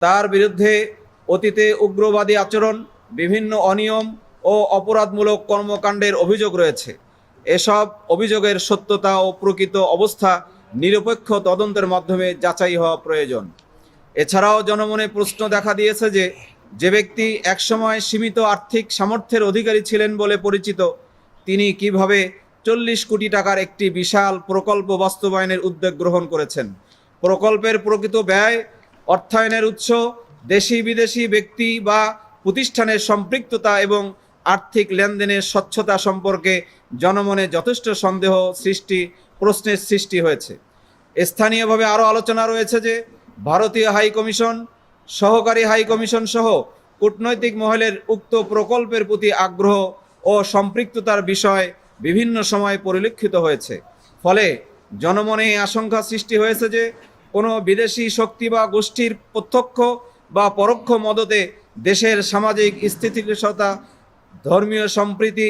তার বিরুদ্ধে অতীতে উগ্রবাদী আচরণ, বিভিন্ন অনিয়ম ও অপরাধমূলক কর্মকাণ্ডের অভিযোগ রয়েছে। এসব অভিযোগের সত্যতা ও প্রকৃত অবস্থা নিরপেক্ষ তদন্তের মাধ্যমে যাচাই হওয়া প্রয়োজন। এছাড়াও জনমনে প্রশ্ন দেখা দিয়েছে যে যে ব্যক্তি একসময় সীমিত আর্থিক সামর্থ্যের অধিকারী ছিলেন বলে পরিচিত, তিনি কিভাবে 40 কোটি টাকার একটি বিশাল প্রকল্প বাস্তবায়নের উদ্যোগ গ্রহণ করেছেন। প্রকল্পের প্রকৃত ব্যয়, অর্থায়নের উৎস, দেশি বিদেশি ব্যক্তি বা প্রতিষ্ঠানের সম্পৃক্ততা এবং আর্থিক লেনদেনের স্বচ্ছতা সম্পর্কে জনমনে যথেষ্ট প্রশ্নের সৃষ্টি হয়েছে। স্থানীয়ভাবে আরও আলোচনা রয়েছে যে ভারতীয় হাই কমিশন, সহকারী হাই কমিশন সহ কূটনৈতিক মহলের উক্ত প্রকল্পের প্রতি আগ্রহ ও সম্পৃক্ততার বিষয় বিভিন্ন সময় পরিলক্ষিত হয়েছে। ফলে জনমনে আশঙ্কা সৃষ্টি হয়েছে যে কোনো বিদেশি শক্তি বা গোষ্ঠীর প্রত্যক্ষ বা পরোক্ষ মদতে দেশের সামাজিক স্থিতিশীলতা, ধর্মীয় সম্প্রীতি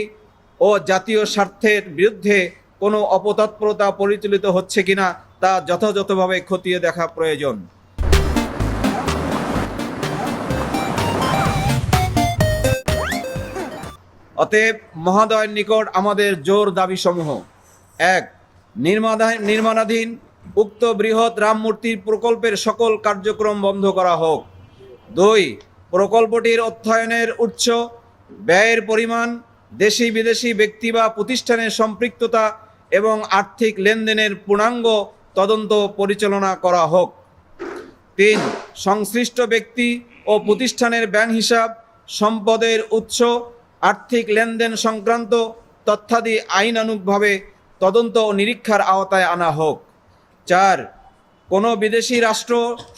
ও জাতীয় স্বার্থের বিরুদ্ধে কোনো অপতৎপরতা পরিচালিত হচ্ছে কিনা তা যথাযথভাবে খতিয়ে দেখা প্রয়োজন। অতএব মহোদয়ের নিকট আমাদের জোর দাবিসমূহ: ১. নির্মাণাধীন উক্ত বৃহৎ রামমূর্তির প্রকল্পের সকল কার্যক্রম বন্ধ করা হোক। ২. প্রকল্পটির অর্থায়নের উৎস, ব্যয়ের পরিমাণ, দেশি বিদেশি ব্যক্তি বা প্রতিষ্ঠানের সম্পৃক্ততা এবং আর্থিক লেনদেনের পূর্ণাঙ্গ তদন্ত পরিচালনা করা হোক। ৩. সংশ্লিষ্ট ব্যক্তি ও প্রতিষ্ঠানের ব্যাংক হিসাব, সম্পদের উৎস, আর্থিক লেনদেন সংক্রান্ত তথ্যাদি আইনানুগভাবে তদন্ত ও নিরীক্ষার আওতায় আনা হোক। ৪. কোনো বিদেশি রাষ্ট্র,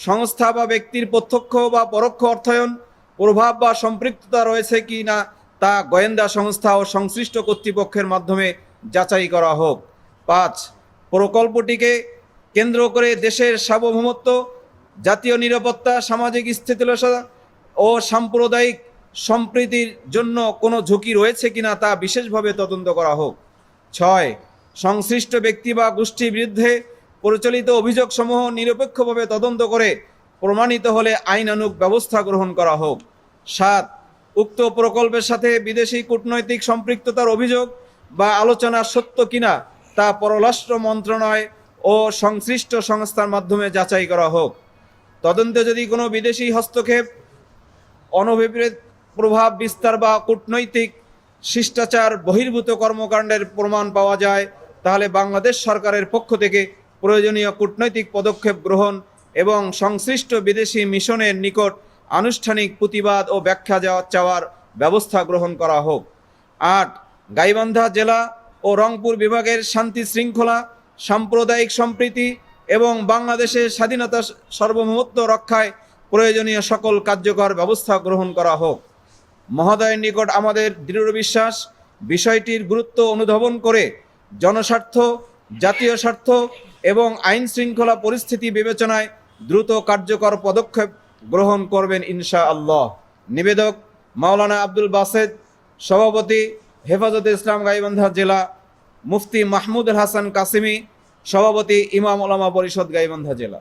সংস্থা বা ব্যক্তির প্রত্যক্ষ বা পরোক্ষ অর্থায়ন, প্রভাব বা সম্পৃক্ততা রয়েছে কি না তা গোয়েন্দা সংস্থা ও সংশ্লিষ্ট কর্তৃপক্ষের মাধ্যমে যাচাই করা হোক। ৫. প্রকল্পটিকে কেন্দ্র করে দেশের সার্বভৌমত্ব, জাতীয় নিরাপত্তা, সামাজিক স্থিতিশীলতা ও সাম্প্রদায়িক সম্প্রীতির জন্য কোনো ঝুঁকি রয়েছে কিনা তা বিশেষভাবে তদন্ত করা হোক। ৬. সংশ্লিষ্ট ব্যক্তি বা গোষ্ঠীর বিরুদ্ধে পরিচালিত অভিযোগসমূহ নিরপেক্ষভাবে তদন্ত করে প্রমাণিত হলে আইনানুগ ব্যবস্থা গ্রহণ করা হোক। ৭. উক্ত প্রকল্পের সাথে বিদেশি কূটনৈতিক সম্পৃক্ততার অভিযোগ বা আলোচনা সত্য কিনা তা পররাষ্ট্র মন্ত্রণালয় ও সংশ্লিষ্ট সংস্থার মাধ্যমে যাচাই করা হোক। তদন্তে যদি কোনো বিদেশি হস্তক্ষেপ, অনভিপ্রেত প্রভাব বিস্তার বা কূটনৈতিক শিষ্টাচার বহির্ভূত কর্মকাণ্ডের প্রমাণ পাওয়া যায়, তাহলে বাংলাদেশ সরকারের পক্ষ থেকে প্রয়োজনীয় কূটনৈতিক পদক্ষেপ গ্রহণ এবং সংশ্লিষ্ট বিদেশি মিশনের নিকট আনুষ্ঠানিক প্রতিবাদ ও ব্যাখ্যা চাওয়ার ব্যবস্থা গ্রহণ করা হোক। ৮. গাইবান্ধা জেলা ও রংপুর বিভাগের শান্তি শৃঙ্খলা, সাম্প্রদায়িক সম্প্রীতি এবং বাংলাদেশের স্বাধীনতা সার্বভৌমত্ব রক্ষায় প্রয়োজনীয় সকল কার্যকর ব্যবস্থা গ্রহণ করা হোক। মহোদয়ের নিকট আমাদের দৃঢ় বিশ্বাস, বিষয়টির গুরুত্ব অনুধাবন করে জনস্বার্থ, জাতীয় স্বার্থ এবং আইন শৃঙ্খলা পরিস্থিতি বিবেচনায় দ্রুত কার্যকর পদক্ষেপ গ্রহণ করবেন ইনশাআল্লাহ। নিবেদক মাওলানা আব্দুল বাসেদ, সভাপতি হেফাজতে ইসলাম গাইবান্ধা জেলা। মুফতি মাহমুদুল হাসান কাসিমি, সভাপতি ইমাম ওলামা পরিষদ গাইবান্ধা জেলা।